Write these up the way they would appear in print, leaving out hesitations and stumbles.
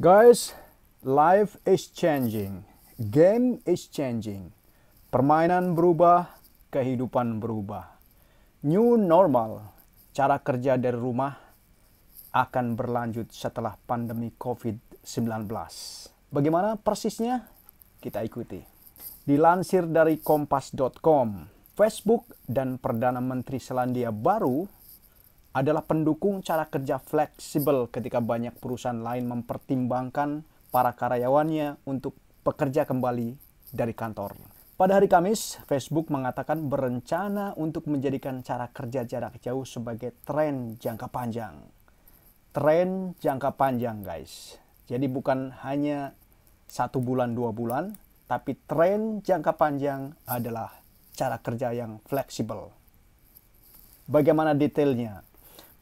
Guys, life is changing, game is changing, permainan berubah, kehidupan berubah. New normal, cara kerja dari rumah akan berlanjut setelah pandemi COVID-19. Bagaimana persisnya? Kita ikuti. Dilansir dari kompas.com, Facebook dan Perdana Menteri Selandia Baru adalah pendukung cara kerja fleksibel ketika banyak perusahaan lain mempertimbangkan para karyawannya untuk bekerja kembali dari kantor. Pada hari Kamis, Facebook mengatakan berencana untuk menjadikan cara kerja jarak jauh sebagai tren jangka panjang. Tren jangka panjang, guys. Jadi bukan hanya 1 bulan, 2 bulan, tapi tren jangka panjang adalah cara kerja yang fleksibel. Bagaimana detailnya?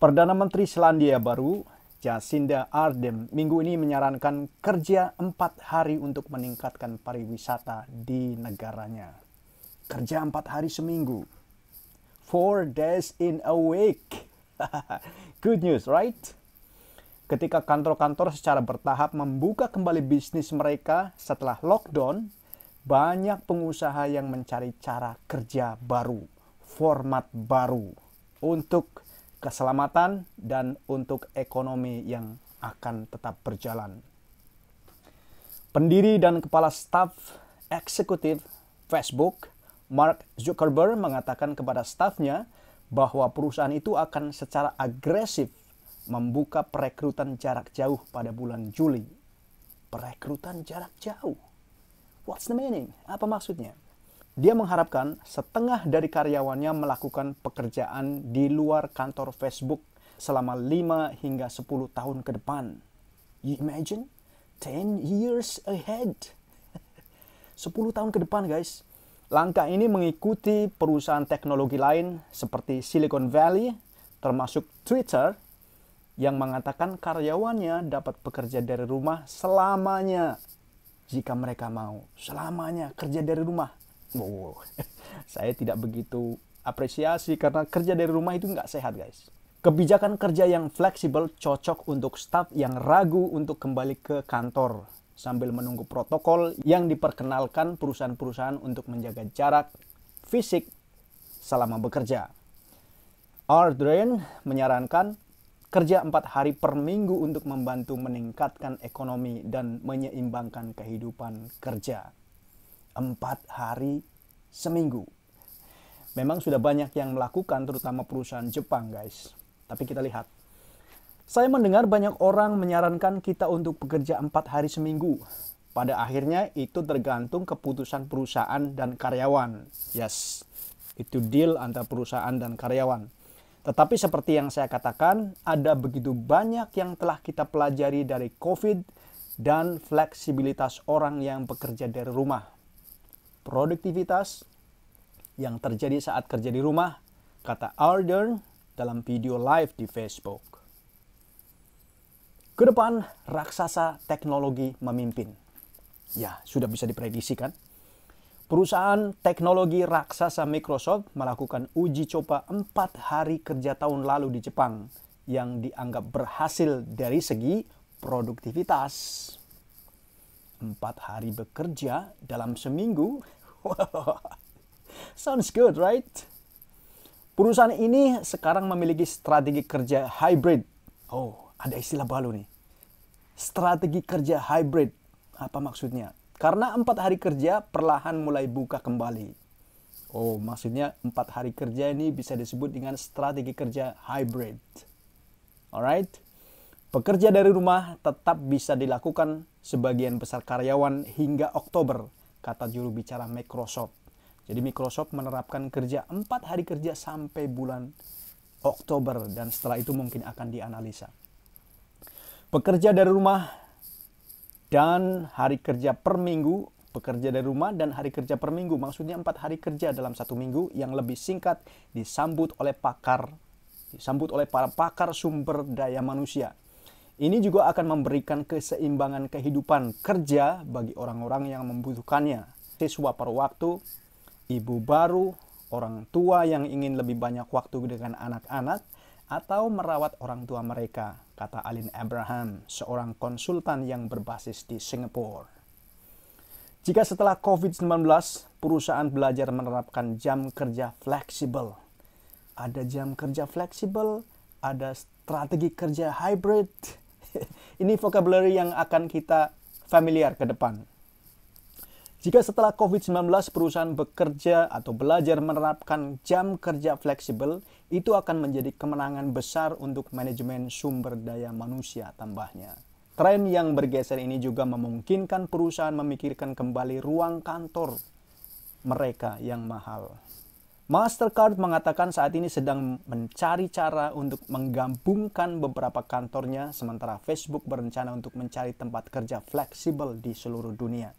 Perdana Menteri Selandia Baru, Jacinda Ardern, minggu ini menyarankan kerja 4 hari untuk meningkatkan pariwisata di negaranya. Kerja 4 hari seminggu. 4 days in a week. Good news, right? Ketika kantor-kantor secara bertahap membuka kembali bisnis mereka setelah lockdown, banyak pengusaha yang mencari cara kerja baru, format baru untuk keselamatan dan untuk ekonomi yang akan tetap berjalan. Pendiri dan kepala staf eksekutif Facebook, Mark Zuckerberg, mengatakan kepada stafnya bahwa perusahaan itu akan secara agresif membuka perekrutan jarak jauh pada bulan Juli. Perekrutan jarak jauh. What's the meaning? Apa maksudnya? Dia mengharapkan setengah dari karyawannya melakukan pekerjaan di luar kantor Facebook selama 5 hingga 10 tahun ke depan. You imagine? 10 years ahead. 10 tahun ke depan, guys. Langkah ini mengikuti perusahaan teknologi lain seperti Silicon Valley, termasuk Twitter, yang mengatakan karyawannya dapat bekerja dari rumah selamanya jika mereka mau. Selamanya kerja dari rumah. Wow, saya tidak begitu apresiasi karena kerja dari rumah itu nggak sehat, guys. Kebijakan kerja yang fleksibel cocok untuk staf yang ragu untuk kembali ke kantor sambil menunggu protokol yang diperkenalkan perusahaan-perusahaan untuk menjaga jarak fisik selama bekerja. Ardern menyarankan kerja 4 hari per minggu untuk membantu meningkatkan ekonomi dan menyeimbangkan kehidupan kerja. 4 hari seminggu. Memang sudah banyak yang melakukan, terutama perusahaan Jepang, guys. Tapi kita lihat. Saya mendengar banyak orang menyarankan kita untuk bekerja 4 hari seminggu. Pada akhirnya itu tergantung keputusan perusahaan dan karyawan. Yes, itu deal antara perusahaan dan karyawan. Tetapi seperti yang saya katakan, ada begitu banyak yang telah kita pelajari dari COVID dan fleksibilitas orang yang bekerja dari rumah. Produktivitas yang terjadi saat kerja di rumah, kata Ardern dalam video live di Facebook. Ke depan, raksasa teknologi memimpin. Ya, sudah bisa diprediksikan. Perusahaan teknologi raksasa Microsoft melakukan uji coba 4 hari kerja tahun lalu di Jepang yang dianggap berhasil dari segi produktivitas. 4 hari bekerja dalam seminggu. Sounds good, right? Perusahaan ini sekarang memiliki strategi kerja hybrid. Oh, ada istilah baru nih. Strategi kerja hybrid. Apa maksudnya? Karena 4 hari kerja perlahan mulai buka kembali. Oh, maksudnya 4 hari kerja ini bisa disebut dengan strategi kerja hybrid. Alright? Bekerja dari rumah tetap bisa dilakukan sebagian besar karyawan hingga Oktober, kata juru bicara Microsoft. Jadi Microsoft menerapkan kerja 4 hari kerja sampai bulan Oktober dan setelah itu mungkin akan dianalisa. Bekerja dari rumah dan hari kerja per minggu, bekerja dari rumah dan hari kerja per minggu, maksudnya 4 hari kerja dalam 1 minggu yang lebih singkat disambut oleh para pakar sumber daya manusia. Ini juga akan memberikan keseimbangan kehidupan kerja bagi orang-orang yang membutuhkannya. Siswa paruh waktu, ibu baru, orang tua yang ingin lebih banyak waktu dengan anak-anak, atau merawat orang tua mereka, kata Aline Abraham, seorang konsultan yang berbasis di Singapura. Jika setelah COVID-19, perusahaan belajar menerapkan jam kerja fleksibel. Ada jam kerja fleksibel, ada strategi kerja hybrid. Ini vocabulary yang akan kita familiar ke depan. Jika setelah COVID-19 perusahaan bekerja atau belajar menerapkan jam kerja fleksibel, itu akan menjadi kemenangan besar untuk manajemen sumber daya manusia tambahnya. Tren yang bergeser ini juga memungkinkan perusahaan memikirkan kembali ruang kantor mereka yang mahal. Mastercard mengatakan saat ini sedang mencari cara untuk menggabungkan beberapa kantornya, sementara Facebook berencana untuk mencari tempat kerja fleksibel di seluruh dunia.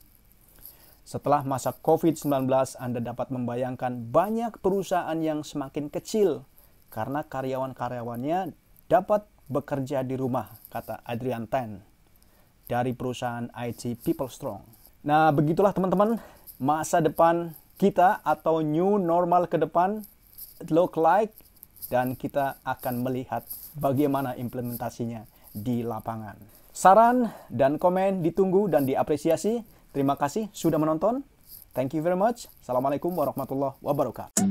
Setelah masa COVID-19, Anda dapat membayangkan banyak perusahaan yang semakin kecil karena karyawan-karyawannya dapat bekerja di rumah, kata Adrian Tan dari perusahaan IT PeopleStrong. Nah, begitulah teman-teman, masa depan kita atau new normal ke depan look like, dan kita akan melihat bagaimana implementasinya di lapangan. Saran dan komen ditunggu dan diapresiasi. Terima kasih sudah menonton. Thank you very much. Assalamualaikum warahmatullahi wabarakatuh.